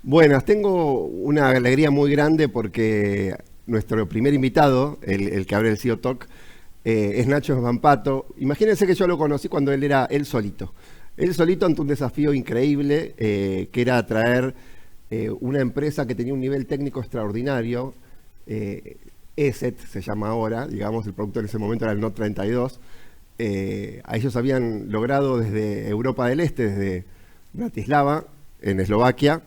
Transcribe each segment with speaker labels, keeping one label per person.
Speaker 1: Buenas, tengo una alegría muy grande porque nuestro primer invitado, el que abre el CEO Talk, es Nacho Vampato. Imagínense que yo lo conocí cuando él era él solito. Él solito ante un desafío increíble, que era traer una empresa que tenía un nivel técnico extraordinario. ESET se llama ahora, digamos, el producto en ese momento era el Note 32. A ellos habían logrado desde Europa del Este, desde Bratislava, en Eslovaquia,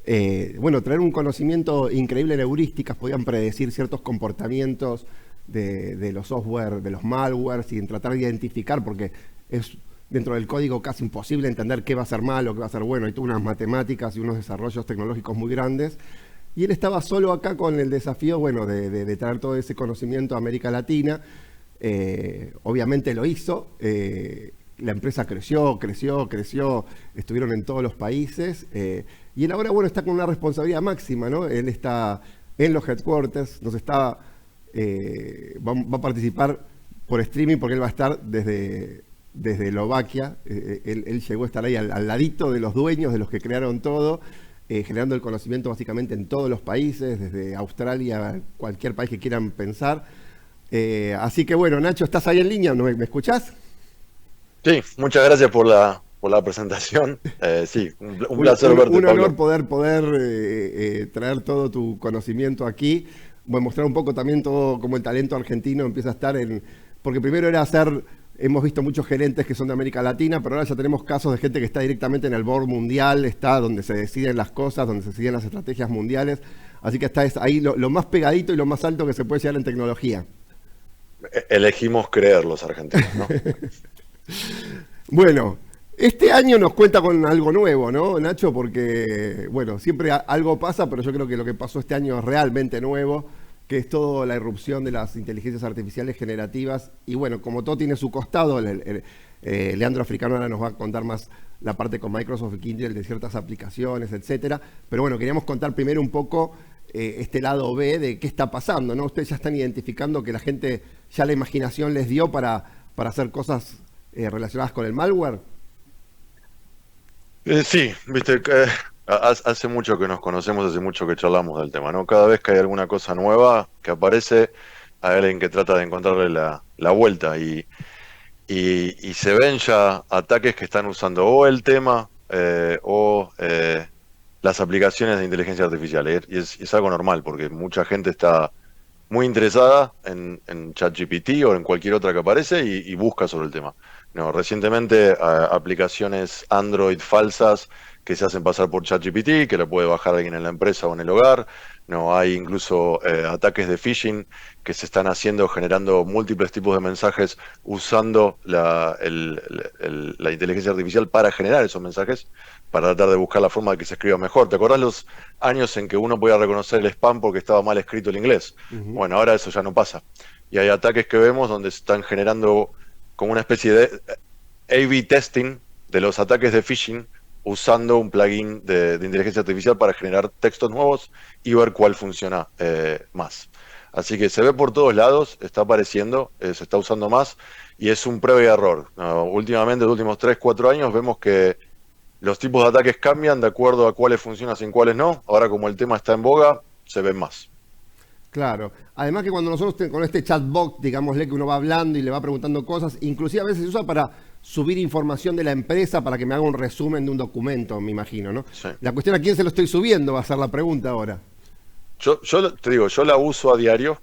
Speaker 1: traer un conocimiento increíble en heurísticas, podían predecir ciertos comportamientos de los software, de los malwares, y en tratar de identificar, porque es dentro del código casi imposible entender qué va a ser malo, qué va a ser bueno. Hay todas unas matemáticas y unos desarrollos tecnológicos muy grandes. Y él estaba solo acá con el desafío, de traer todo ese conocimiento a América Latina. Obviamente lo hizo. La empresa creció, estuvieron en todos los países. Y él ahora, está con una responsabilidad máxima, ¿no? Él está en los headquarters, va a participar por streaming porque él va a estar desde Eslovaquia. Él llegó a estar ahí al ladito de los dueños, de los que crearon todo, generando el conocimiento básicamente en todos los países, desde Australia a cualquier país que quieran pensar. Así que Nacho, ¿estás ahí en línea? ¿Me escuchás?
Speaker 2: Sí, muchas gracias por la presentación. Sí, un placer verte,
Speaker 1: Un honor
Speaker 2: Pablo.
Speaker 1: poder traer todo tu conocimiento aquí, mostrar un poco también todo cómo el talento argentino empieza a estar porque primero hemos visto muchos gerentes que son de América Latina, pero ahora ya tenemos casos de gente que está directamente en el board mundial, está donde se deciden las cosas, donde se deciden las estrategias mundiales, así que está ahí lo más pegadito y lo más alto que se puede llegar en tecnología.
Speaker 2: Elegimos creer los argentinos, ¿no?
Speaker 1: Bueno, este año nos cuenta con algo nuevo, ¿no, Nacho? Porque, siempre algo pasa, pero yo creo que lo que pasó este año es realmente nuevo, que es toda la irrupción de las inteligencias artificiales generativas. Y como todo tiene su costado, Leandro Africano ahora nos va a contar más la parte con Microsoft y Kindle de ciertas aplicaciones, etcétera. Pero queríamos contar primero un poco este lado B de qué está pasando, ¿no? Ustedes ya están identificando que la gente, ya la imaginación les dio para hacer cosas relacionadas con el malware.
Speaker 2: Sí, viste, hace mucho que nos conocemos, hace mucho que charlamos del tema, ¿no? Cada vez que hay alguna cosa nueva que aparece, hay alguien que trata de encontrarle la vuelta y se ven ya ataques que están usando o el tema o las aplicaciones de inteligencia artificial. Y es algo normal porque mucha gente está muy interesada en ChatGPT o en cualquier otra que aparece y busca sobre el tema. No, recientemente aplicaciones Android falsas que se hacen pasar por ChatGPT, que lo puede bajar alguien en la empresa o en el hogar. No, hay incluso ataques de phishing que se están haciendo generando múltiples tipos de mensajes usando la inteligencia artificial para generar esos mensajes, para tratar de buscar la forma de que se escriba mejor. ¿Te acordás los años en que uno podía reconocer el spam porque estaba mal escrito el inglés?
Speaker 1: Uh-huh.
Speaker 2: Bueno, ahora eso ya no pasa. Y hay ataques que vemos donde están generando como una especie de A/B testing de los ataques de phishing usando un plugin de inteligencia artificial para generar textos nuevos y ver cuál funciona más. Así que se ve por todos lados, está apareciendo, se está usando más y es un prueba y error. Últimamente, en los últimos 3, 4 años, vemos que los tipos de ataques cambian de acuerdo a cuáles funcionan y en cuáles no. Ahora, como el tema está en boga, se ven más.
Speaker 1: Claro. Además que cuando nosotros con este chatbot, digámosle que uno va hablando y le va preguntando cosas, inclusive a veces se usa para subir información de la empresa para que me haga un resumen de un documento, me imagino, ¿no?
Speaker 2: Sí.
Speaker 1: La cuestión a quién se lo estoy subiendo va a ser la pregunta ahora.
Speaker 2: Yo te digo, yo la uso a diario,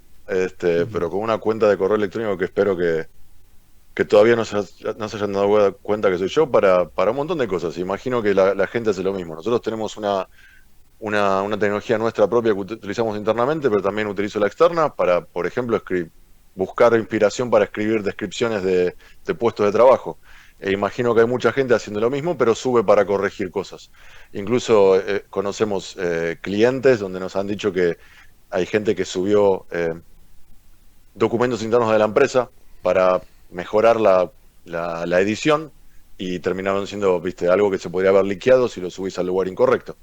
Speaker 2: pero con una cuenta de correo electrónico que espero que todavía no se hayan dado cuenta que soy yo para un montón de cosas. Imagino que la gente hace lo mismo. Nosotros tenemos una tecnología nuestra propia que utilizamos internamente, pero también utilizo la externa para, por ejemplo, buscar inspiración para escribir descripciones de puestos de trabajo. Imagino que hay mucha gente haciendo lo mismo, pero sube para corregir cosas. Incluso conocemos clientes donde nos han dicho que hay gente que subió documentos internos de la empresa para mejorar la edición y terminaron siendo, viste, algo que se podría haber liqueado si lo subís al lugar incorrecto.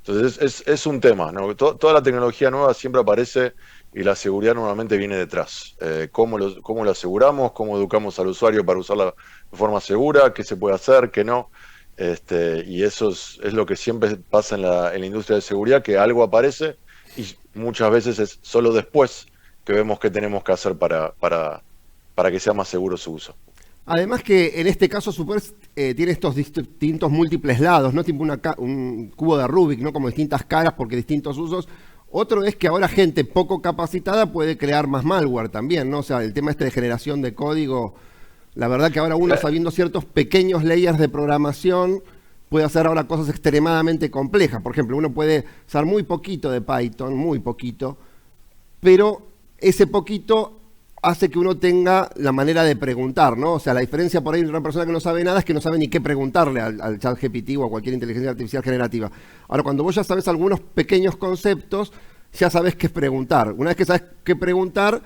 Speaker 2: Entonces es un tema, ¿no? Toda la tecnología nueva siempre aparece y la seguridad normalmente viene detrás. ¿Cómo lo aseguramos? ¿Cómo educamos al usuario para usarla de forma segura? ¿Qué se puede hacer? ¿Qué no? Y eso es lo que siempre pasa en la industria de seguridad, que algo aparece y muchas veces es solo después que vemos qué tenemos que hacer para que sea más seguro su uso.
Speaker 1: Además que en este caso Supers tiene estos distintos múltiples lados, ¿no? Tipo un cubo de Rubik, ¿no? Como distintas caras porque distintos usos. Otro es que ahora gente poco capacitada puede crear más malware también, ¿no? O sea, el tema este de generación de código, la verdad que ahora uno sabiendo ciertos pequeños layers de programación puede hacer ahora cosas extremadamente complejas. Por ejemplo, uno puede usar muy poquito de Python, muy poquito, pero ese poquito hace que uno tenga la manera de preguntar, ¿no? O sea, la diferencia por ahí de una persona que no sabe nada es que no sabe ni qué preguntarle al chat GPT o a cualquier inteligencia artificial generativa. Ahora, cuando vos ya sabes algunos pequeños conceptos, ya sabes qué preguntar. Una vez que sabes qué preguntar,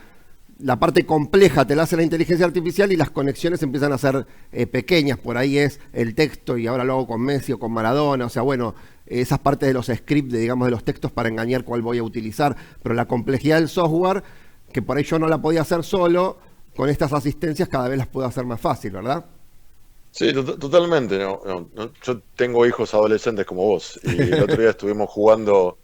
Speaker 1: la parte compleja te la hace la inteligencia artificial y las conexiones empiezan a ser pequeñas. Por ahí es el texto, y ahora lo hago con Messi o con Maradona. O sea, bueno, esas partes de los scripts, digamos, de los textos para engañar cuál voy a utilizar. Pero la complejidad del software, que por ahí yo no la podía hacer solo, con estas asistencias cada vez las puedo hacer más fácil, ¿verdad?
Speaker 2: Sí, totalmente. Yo tengo hijos adolescentes como vos y el otro día estuvimos jugando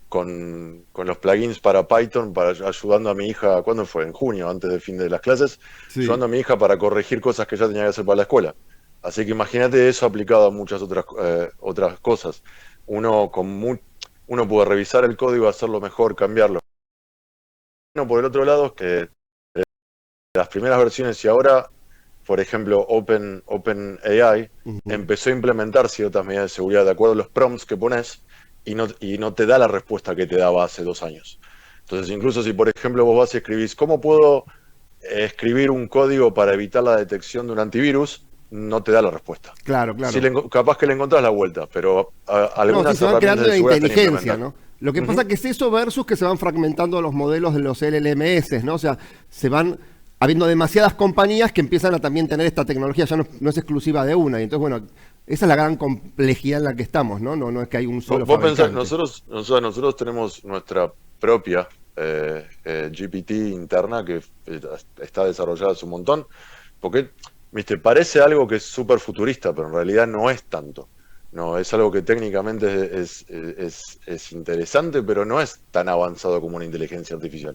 Speaker 2: con los plugins para Python, ayudando a mi hija, ¿cuándo fue? En junio, antes del fin de las clases,
Speaker 1: Sí.
Speaker 2: ayudando a mi hija para corregir cosas que ya tenía que hacer para la escuela. Así que imagínate eso aplicado a muchas otras cosas. Uno puede revisar el código, hacerlo mejor, cambiarlo. Bueno, por el otro lado, es que las primeras versiones y ahora, por ejemplo, OpenAI empezó a implementar ciertas medidas de seguridad de acuerdo a los prompts que pones y no te da la respuesta que te daba hace 2 años. Entonces, incluso si, por ejemplo, vos vas y escribís, ¿cómo puedo escribir un código para evitar la detección de un antivirus? No te da la respuesta.
Speaker 1: Claro, claro.
Speaker 2: Sí, capaz que le encontrás la vuelta, pero algunas
Speaker 1: sí, se van creando
Speaker 2: herramientas de
Speaker 1: una
Speaker 2: seguridad están
Speaker 1: inteligencia, ¿no?
Speaker 2: implementadas.
Speaker 1: Lo que pasa que es eso versus que se van fragmentando los modelos de los LLMS, ¿no? O sea, se van habiendo demasiadas compañías que empiezan a también tener esta tecnología, ya no es exclusiva de una. Y entonces, bueno, esa es la gran complejidad en la que estamos, ¿no? No es que hay un solo
Speaker 2: Vos pensás,
Speaker 1: fabricante.
Speaker 2: nosotros tenemos nuestra propia GPT interna que está desarrollada hace un montón, porque, viste, parece algo que es súper futurista, pero en realidad no es tanto. No, es algo que técnicamente es interesante, pero no es tan avanzado como una inteligencia artificial.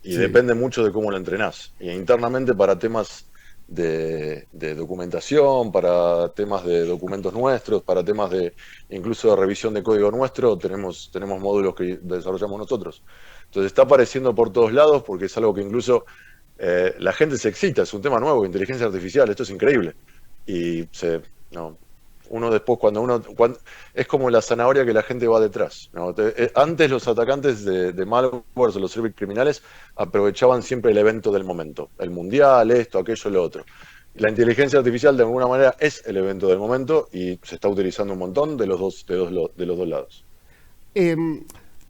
Speaker 2: Y
Speaker 1: Sí.
Speaker 2: depende mucho de cómo lo entrenás. Y internamente para temas de documentación, para temas de documentos nuestros, para temas de incluso de revisión de código nuestro, tenemos módulos que desarrollamos nosotros. Entonces está apareciendo por todos lados porque es algo que incluso la gente se excita, es un tema nuevo, inteligencia artificial, esto es increíble. Y no, uno después, es como la zanahoria que la gente va detrás, ¿no? Antes los atacantes de malware o los cibercriminales aprovechaban siempre el evento del momento, el mundial, esto, aquello, lo otro. La inteligencia artificial de alguna manera es el evento del momento y se está utilizando un montón de los dos lados.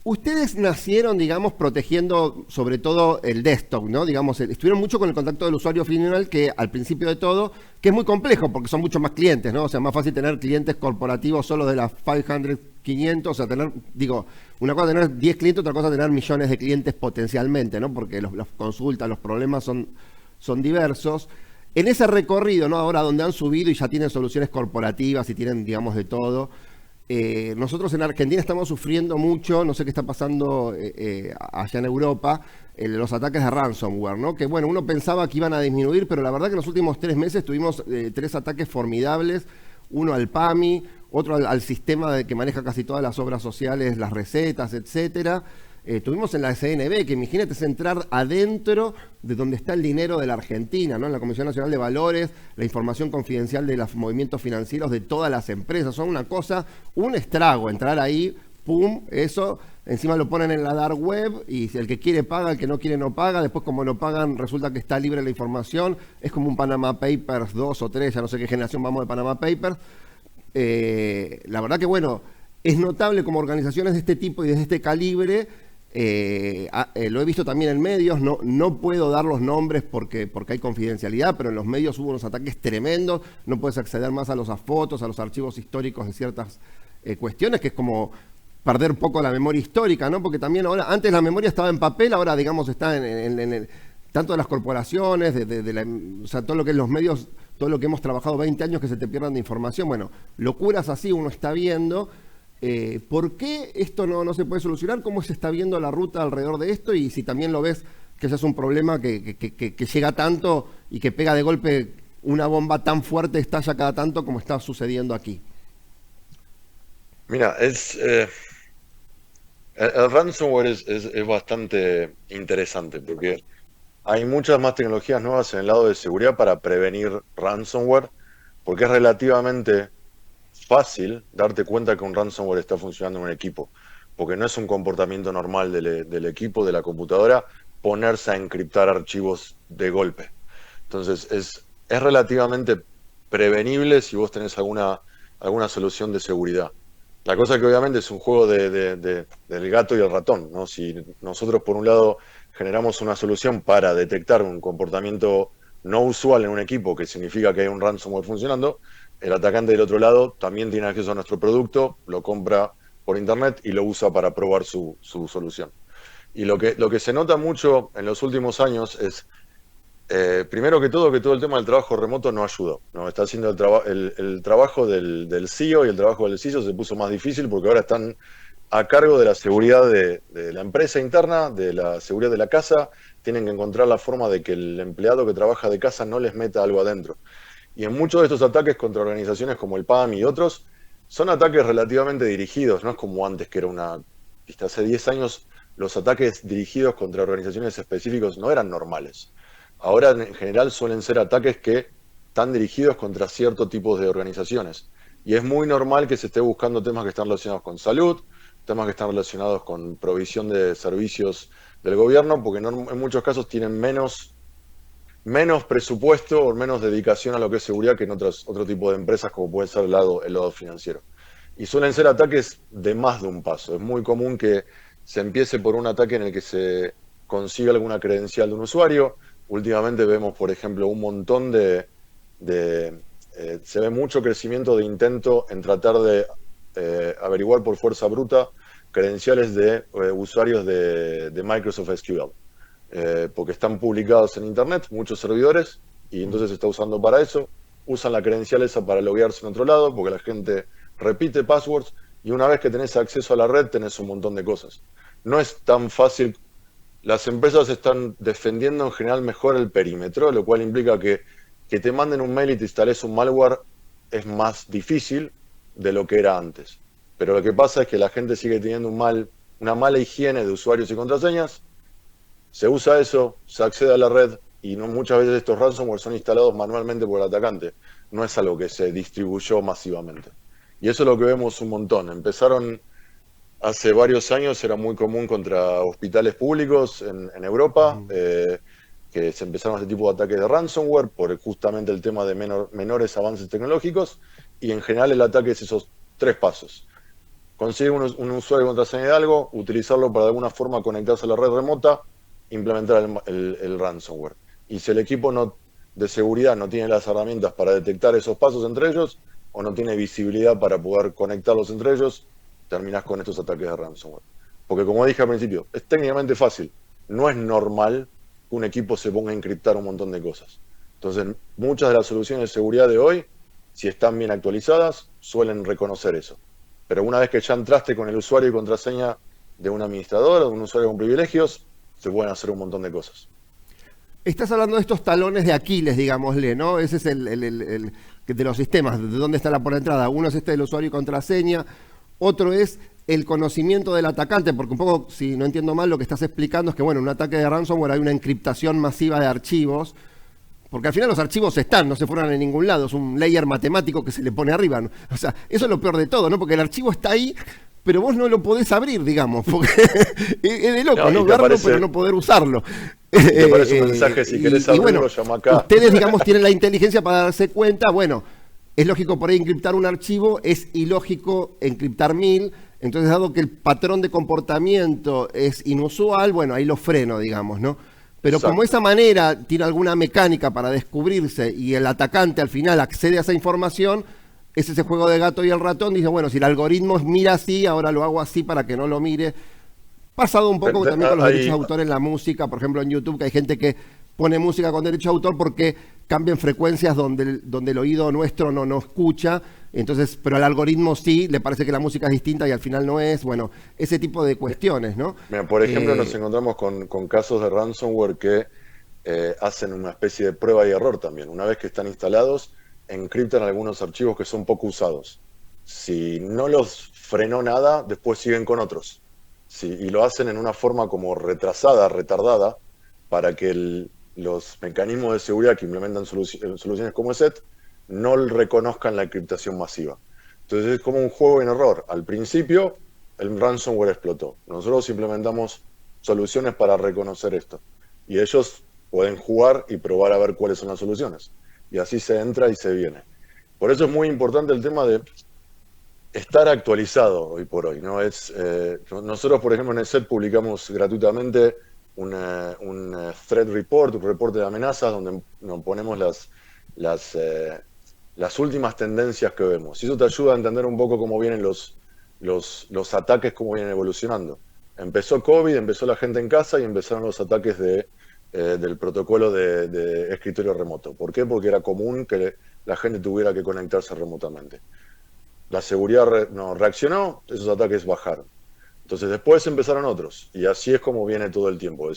Speaker 1: Ustedes nacieron, digamos, protegiendo sobre todo el desktop, ¿no? Digamos, estuvieron mucho con el contacto del usuario final, que al principio de todo, que es muy complejo porque son muchos más clientes, ¿no? O sea, más fácil tener clientes corporativos solo de las 500, 500, o sea, una cosa es tener 10 clientes, otra cosa es tener millones de clientes potencialmente, ¿no? Porque las consultas, los problemas son diversos. En ese recorrido, ¿no? Ahora donde han subido y ya tienen soluciones corporativas y tienen, digamos, de todo. Nosotros en Argentina estamos sufriendo mucho, no sé qué está pasando allá en Europa, los ataques de ransomware, ¿no? Que bueno, uno pensaba que iban a disminuir, pero la verdad que en los últimos 3 meses tuvimos 3 ataques formidables, uno al PAMI, otro al sistema que maneja casi todas las obras sociales, las recetas, etcétera. Tuvimos en la CNB, que imagínate, es entrar adentro de donde está el dinero de la Argentina, ¿no? En la Comisión Nacional de Valores, la información confidencial de los movimientos financieros de todas las empresas. Son una cosa, un estrago, entrar ahí, pum, eso, encima lo ponen en la dark web y el que quiere paga, el que no quiere no paga. Después, como no pagan, resulta que está libre la información. Es como un Panama Papers 2 o 3, ya no sé qué generación vamos de Panama Papers. La verdad que, bueno, es notable como organizaciones de este tipo y de este calibre. Lo he visto también en medios, no puedo dar los nombres porque hay confidencialidad, pero en los medios hubo unos ataques tremendos, no puedes acceder más a las fotos, a los archivos históricos de ciertas cuestiones, que es como perder un poco la memoria histórica, ¿no? Porque también ahora, antes la memoria estaba en papel, ahora digamos está en tanto de las corporaciones, o sea, todo lo que es los medios todo lo que hemos trabajado 20 años que se te pierdan de información. Bueno, locuras así uno está viendo. ¿Por qué esto no se puede solucionar? ¿Cómo se está viendo la ruta alrededor de esto? Y si también lo ves que ese es un problema que llega tanto y que pega de golpe una bomba tan fuerte, estalla cada tanto como está sucediendo aquí.
Speaker 2: Mira, el ransomware es bastante interesante porque hay muchas más tecnologías nuevas en el lado de seguridad para prevenir ransomware, porque es relativamente fácil darte cuenta que un ransomware está funcionando en un equipo, porque no es un comportamiento normal del equipo, de la computadora, ponerse a encriptar archivos de golpe. Entonces, es relativamente prevenible si vos tenés alguna solución de seguridad. La cosa que obviamente es un juego del gato y el ratón, ¿no? Si nosotros por un lado generamos una solución para detectar un comportamiento no usual en un equipo, que significa que hay un ransomware funcionando, el atacante del otro lado también tiene acceso a nuestro producto, lo compra por internet y lo usa para probar su solución. Y lo que se nota mucho en los últimos años es, primero que todo el tema del trabajo remoto no ayudó, ¿no? Está haciendo el trabajo del CEO y el trabajo del CISO se puso más difícil porque ahora están a cargo de la seguridad de la empresa interna, de la seguridad de la casa, tienen que encontrar la forma de que el empleado que trabaja de casa no les meta algo adentro. Y en muchos de estos ataques contra organizaciones como el PAM y otros, son ataques relativamente dirigidos, no es como antes que era hace 10 años los ataques dirigidos contra organizaciones específicas no eran normales. Ahora en general suelen ser ataques que están dirigidos contra ciertos tipos de organizaciones. Y es muy normal que se esté buscando temas que están relacionados con salud, temas que están relacionados con provisión de servicios del gobierno, porque en muchos casos tienen menos presupuesto o menos dedicación a lo que es seguridad que en otro tipo de empresas, como puede ser el lado financiero. Y suelen ser ataques de más de un paso. Es muy común que se empiece por un ataque en el que se consiga alguna credencial de un usuario. Últimamente vemos, por ejemplo, un montón se ve mucho crecimiento de intento en tratar de averiguar por fuerza bruta credenciales de usuarios de Microsoft SQL. Porque están publicados en internet, muchos servidores, y entonces se está usando para eso. Usan la credencial esa para loguearse en otro lado, porque la gente repite passwords, y una vez que tenés acceso a la red, tenés un montón de cosas. No es tan fácil. Las empresas están defendiendo en general mejor el perímetro, lo cual implica que te manden un mail y te instales un malware es más difícil de lo que era antes. Pero lo que pasa es que la gente sigue teniendo una mala higiene de usuarios y contraseñas. Se usa eso, se accede a la red y muchas veces estos ransomware son instalados manualmente por el atacante. No es algo que se distribuyó masivamente. Y eso es lo que vemos un montón. Empezaron hace varios años, era muy común contra hospitales públicos en Europa, que se empezaron este tipo de ataques de ransomware por justamente el tema de menores avances tecnológicos. Y en general el ataque es esos 3 pasos. Conseguir un usuario y contraseña de algo, utilizarlo para de alguna forma conectarse a la red remota, implementar el ransomware. Y si el equipo de seguridad no tiene las herramientas para detectar esos pasos entre ellos, o no tiene visibilidad para poder conectarlos entre ellos, terminás con estos ataques de ransomware. Porque como dije al principio, es técnicamente fácil. No es normal que un equipo se ponga a encriptar un montón de cosas. Entonces, muchas de las soluciones de seguridad de hoy, si están bien actualizadas, suelen reconocer eso. Pero una vez que ya entraste con el usuario y contraseña de un administrador o de un usuario con privilegios, se pueden hacer un montón de cosas.
Speaker 1: Estás hablando de estos talones de Aquiles, digámosle, ¿no? Ese es el de los sistemas, de dónde está la por entrada. Uno es este del usuario y contraseña, otro es el conocimiento del atacante, porque un poco, si no entiendo mal, lo que estás explicando es que, bueno, en un ataque de ransomware hay una encriptación masiva de archivos, porque al final los archivos están, no se fueron a ningún lado, es un layer matemático que se le pone arriba, ¿no? O sea, eso es lo peor de todo, ¿no? Porque el archivo está ahí, pero vos no lo podés abrir, digamos, porque es de loco, ¿no? Verlo, pero no poder usarlo.
Speaker 2: Te aparece un mensaje, si querés abrirlo, bueno, llama acá.
Speaker 1: Ustedes, digamos, tienen la inteligencia para darse cuenta, bueno, es lógico por ahí encriptar un archivo, es ilógico encriptar 1000, entonces dado que el patrón de comportamiento es inusual, bueno, ahí lo freno, digamos, ¿no? Pero exacto, como esa manera tiene alguna mecánica para descubrirse y el atacante al final accede a esa información, es ese juego de gato y el ratón, dice, bueno, si el algoritmo mira así, ahora lo hago así para que no lo mire. Pasado un poco también con los derechos de autor en la música, por ejemplo en YouTube, que hay gente que pone música con derecho de autor porque cambien frecuencias donde el oído nuestro no escucha, entonces, pero al algoritmo sí, le parece que la música es distinta y al final no es, bueno, ese tipo de cuestiones, ¿no?
Speaker 2: Mira, por ejemplo, nos encontramos con casos de ransomware que hacen una especie de prueba y error también. Una vez que están instalados, encriptan algunos archivos que son poco usados. Si no los frenó nada, después siguen con otros. Y lo hacen en una forma como retrasada, retardada, para que los mecanismos de seguridad que implementan soluciones como ESET no reconozcan la encriptación masiva. Entonces es como un juego en error. Al principio, el ransomware explotó. Nosotros implementamos soluciones para reconocer esto. Y ellos pueden jugar y probar a ver cuáles son las soluciones. Y así se entra y se viene. Por eso es muy importante el tema de estar actualizado hoy por hoy, ¿no? Nosotros, por ejemplo, en ESET publicamos gratuitamente un threat report, un reporte de amenazas, donde nos ponemos las últimas tendencias que vemos. Y eso te ayuda a entender un poco cómo vienen los ataques, cómo vienen evolucionando. Empezó COVID, empezó la gente en casa y empezaron los ataques del protocolo de escritorio remoto. ¿Por qué? Porque era común que la gente tuviera que conectarse remotamente. La seguridad no reaccionó, esos ataques bajaron. Entonces después empezaron otros, y así es como viene todo el tiempo.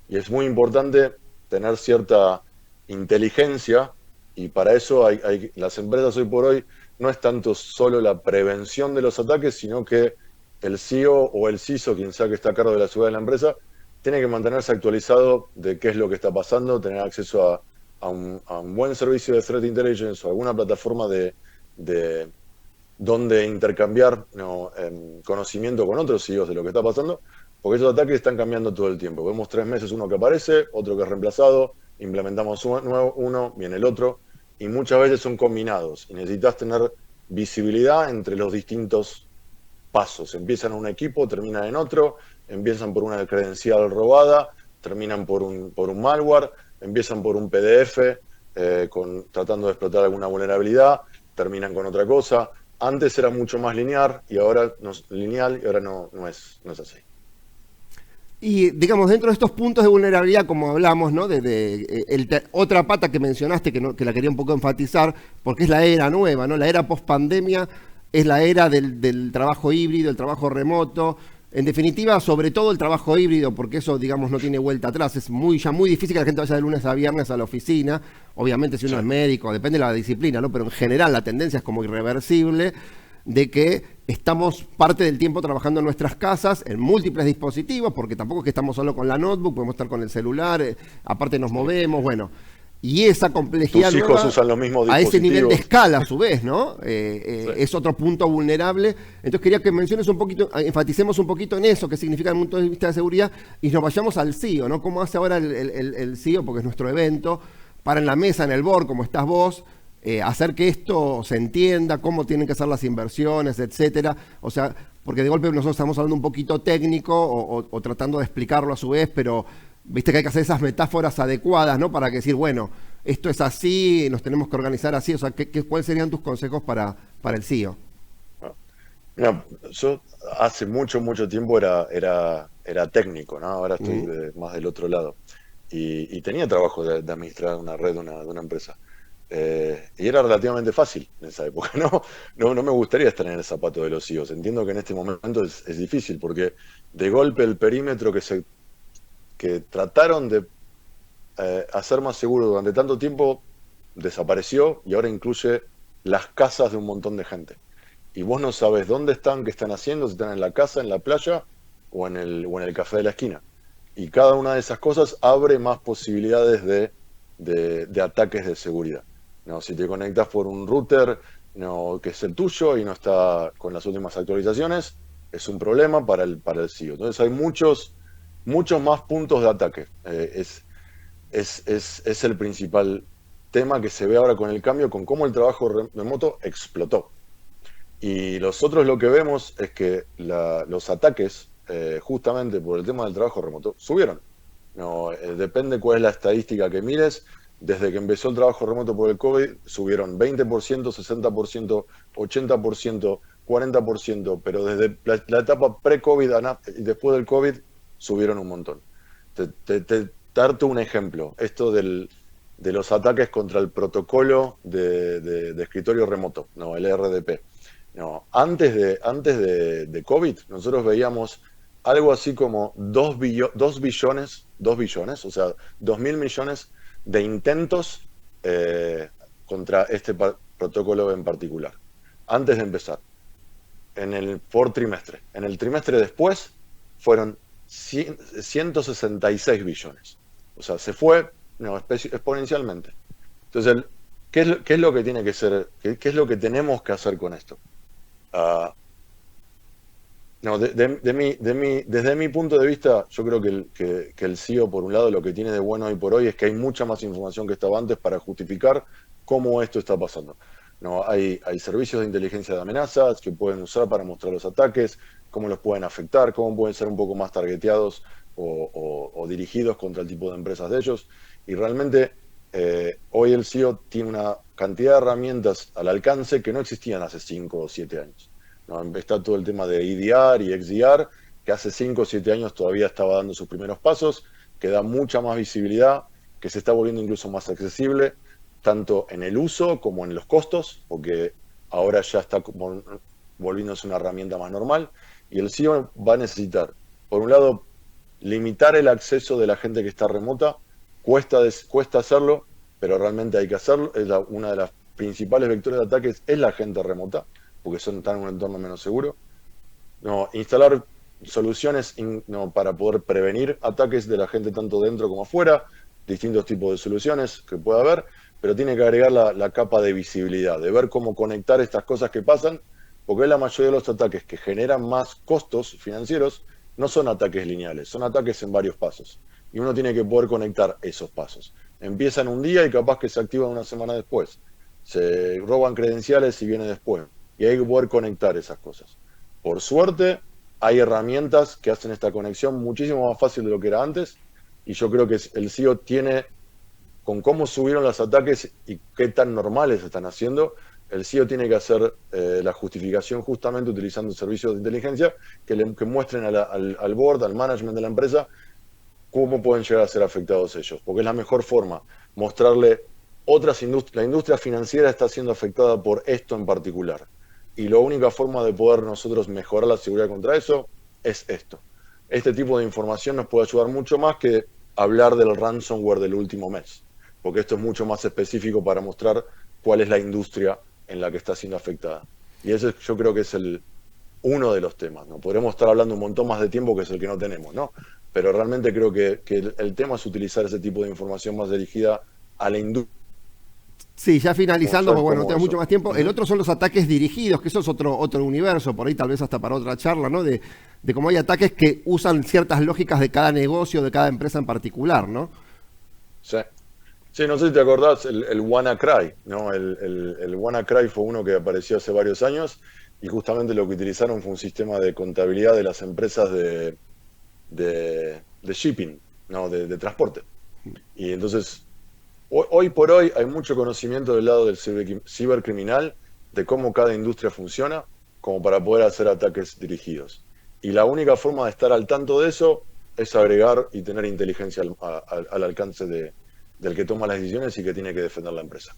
Speaker 2: Y es muy importante tener cierta inteligencia, y para eso las empresas hoy por hoy no es tanto solo la prevención de los ataques, sino que el CEO o el CISO, quien sea que está a cargo de la seguridad de la empresa, tiene que mantenerse actualizado de qué es lo que está pasando, tener acceso a un buen servicio de Threat Intelligence o alguna plataforma de donde intercambiar conocimiento con otros CEOs de lo que está pasando, porque esos ataques están cambiando todo el tiempo. Vemos 3 meses uno que aparece, otro que es reemplazado, implementamos uno, viene el otro, y muchas veces son combinados, y necesitas tener visibilidad entre los distintos pasos. Empiezan en un equipo, terminan en otro, empiezan por una credencial robada, terminan por un malware, empiezan por un PDF tratando de explotar alguna vulnerabilidad, terminan con otra cosa. Antes era mucho más lineal y ahora no es así.
Speaker 1: Y digamos, dentro de estos puntos de vulnerabilidad, como hablamos, ¿no? Otra pata que mencionaste, que la quería un poco enfatizar, porque es la era nueva, ¿no? La era post-pandemia es la era del trabajo híbrido, el trabajo remoto. En definitiva, sobre todo el trabajo híbrido, porque eso, digamos, no tiene vuelta atrás. Es ya muy difícil que la gente vaya de lunes a viernes a la oficina. Obviamente, si uno es médico, depende de la disciplina, ¿no? Pero en general la tendencia es como irreversible de que estamos parte del tiempo trabajando en nuestras casas, en múltiples dispositivos, porque tampoco es que estamos solo con la notebook, podemos estar con el celular, aparte nos movemos, bueno. Y esa complejidad
Speaker 2: tus hijos usan los mismos dispositivos.
Speaker 1: A ese nivel de escala, a su vez, ¿no? Es otro punto vulnerable. Entonces quería que menciones un poquito, enfaticemos un poquito en eso, qué significa desde el punto de vista de seguridad, y nos vayamos al CEO, ¿no? ¿Cómo hace ahora el CEO, porque es nuestro evento, para en la mesa, en el board, como estás vos, hacer que esto se entienda, cómo tienen que ser las inversiones, etcétera? O sea, porque de golpe nosotros estamos hablando un poquito técnico o tratando de explicarlo a su vez, pero viste que hay que hacer esas metáforas adecuadas, ¿no? Para decir, bueno, esto es así, nos tenemos que organizar así. O sea, ¿cuáles serían tus consejos para el CEO?
Speaker 2: No, yo hace mucho tiempo era técnico, ¿no? Ahora estoy más del otro lado. Y tenía trabajo de administrar una red de una empresa. Y era relativamente fácil en esa época. No me gustaría estar en el zapato de los CEOs. Entiendo que en este momento es difícil, porque de golpe el perímetro que trataron de hacer más seguro durante tanto tiempo desapareció, y ahora incluye las casas de un montón de gente. Y vos no sabés dónde están, qué están haciendo, si están en la casa, en la playa o en el café de la esquina. Y cada una de esas cosas abre más posibilidades de ataques de seguridad. ¿No? Si te conectas por un router que es el tuyo y no está con las últimas actualizaciones, es un problema para el CEO. Entonces hay muchos más puntos de ataque. Es el principal tema que se ve ahora con el cambio, con cómo el trabajo remoto explotó. Y nosotros lo que vemos es que los ataques, justamente por el tema del trabajo remoto, subieron. Depende cuál es la estadística que mires. Desde que empezó el trabajo remoto por el COVID, subieron 20%, 60%, 80%, 40%, pero desde la etapa pre-COVID y después del COVID, subieron un montón. Darte un ejemplo, esto del de los ataques contra el protocolo de escritorio remoto, no, el RDP. No, antes de COVID, nosotros veíamos algo así como 2 billones, o sea, 2.000 millones de intentos contra este protocolo en particular, antes de empezar, por trimestre. En el trimestre después fueron 166 billones. O sea, se fue exponencialmente. Entonces, ¿qué es lo que tiene que ser? ¿Qué es lo que tenemos que hacer con esto? Desde mi punto de vista, yo creo que el CEO, por un lado, lo que tiene de bueno hoy por hoy es que hay mucha más información que estaba antes para justificar cómo esto está pasando. No, hay servicios de inteligencia de amenazas que pueden usar para mostrar los ataques, cómo los pueden afectar, cómo pueden ser un poco más targeteados o dirigidos contra el tipo de empresas de ellos. Y realmente hoy el CEO tiene una cantidad de herramientas al alcance que no existían hace 5 o 7 años. ¿No? Está todo el tema de EDR y XDR, que hace 5 o 7 años todavía estaba dando sus primeros pasos, que da mucha más visibilidad, que se está volviendo incluso más accesible, tanto en el uso como en los costos, porque ahora ya está volviéndose una herramienta más normal, y el CEO va a necesitar, por un lado, limitar el acceso de la gente que está remota. Cuesta hacerlo, pero realmente hay que hacerlo. Una de las principales vectores de ataques es la gente remota, porque están en un entorno menos seguro. No, instalar soluciones para poder prevenir ataques de la gente tanto dentro como afuera, distintos tipos de soluciones que pueda haber, pero tiene que agregar la capa de visibilidad, de ver cómo conectar estas cosas que pasan, porque la mayoría de los ataques que generan más costos financieros no son ataques lineales, son ataques en varios pasos. Y uno tiene que poder conectar esos pasos. Empiezan un día y capaz que se activan una semana después. Se roban credenciales y viene después. Y hay que poder conectar esas cosas. Por suerte, hay herramientas que hacen esta conexión muchísimo más fácil de lo que era antes. Y yo creo que el CEO tiene, con cómo subieron los ataques y qué tan normales están haciendo, el CEO tiene que hacer la justificación justamente utilizando servicios de inteligencia que muestren al board, al management de la empresa, cómo pueden llegar a ser afectados ellos. Porque es la mejor forma, mostrarle otras industrias. La industria financiera está siendo afectada por esto en particular. Y la única forma de poder nosotros mejorar la seguridad contra eso es esto. Este tipo de información nos puede ayudar mucho más que hablar del ransomware del último mes. Porque esto es mucho más específico para mostrar cuál es la industria en la que está siendo afectada. Y ese yo creo que es uno de los temas, ¿no? Podremos estar hablando un montón más de tiempo, que es el que no tenemos, ¿no? Pero realmente creo que el tema es utilizar ese tipo de información más dirigida a la industria.
Speaker 1: Sí, ya finalizando, porque bueno, no tengo mucho más tiempo. El otro son los ataques dirigidos, que eso es otro universo, por ahí tal vez hasta para otra charla, ¿no? De cómo hay ataques que usan ciertas lógicas de cada negocio, de cada empresa en particular, ¿no?
Speaker 2: Sí. Sí, no sé si te acordás, el WannaCry, ¿no? El WannaCry fue uno que apareció hace varios años y justamente lo que utilizaron fue un sistema de contabilidad de las empresas de shipping, ¿no? De transporte. Y entonces, hoy por hoy hay mucho conocimiento del lado del cibercriminal, de cómo cada industria funciona, como para poder hacer ataques dirigidos. Y la única forma de estar al tanto de eso es agregar y tener inteligencia al alcance del que toma las decisiones y que tiene que defender la empresa.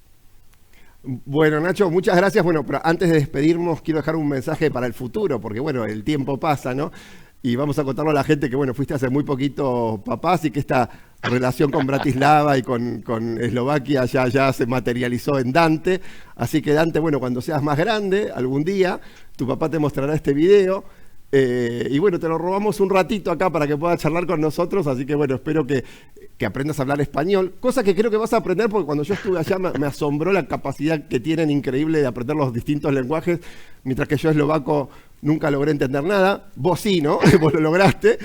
Speaker 1: Bueno, Nacho, muchas gracias. Bueno, pero antes de despedirnos, quiero dejar un mensaje para el futuro, porque bueno, el tiempo pasa, ¿no? Y vamos a contarle a la gente que, bueno, fuiste hace muy poquito papá, así que esta relación con Bratislava y con Eslovaquia ya se materializó en Dante. Así que, Dante, bueno, cuando seas más grande, algún día, tu papá te mostrará este video. Y bueno, te lo robamos un ratito acá para que puedas charlar con nosotros, así que bueno, espero que aprendas a hablar español, cosa que creo que vas a aprender porque cuando yo estuve allá me asombró la capacidad que tienen increíble de aprender los distintos lenguajes, mientras que yo eslovaco nunca logré entender nada. Vos sí, ¿no? Vos lo lograste.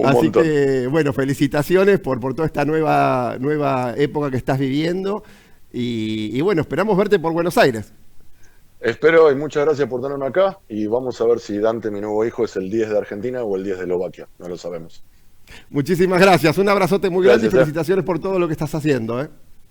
Speaker 1: Así que bueno, felicitaciones por toda esta nueva época que estás viviendo y bueno, esperamos verte por Buenos Aires.
Speaker 2: Espero y muchas gracias por tenerme acá y vamos a ver si Dante, mi nuevo hijo, es el 10 de Argentina o el 10 de Eslovaquia, no lo sabemos.
Speaker 1: Muchísimas gracias, un abrazote muy grande y felicitaciones por todo lo que estás haciendo, ¿eh?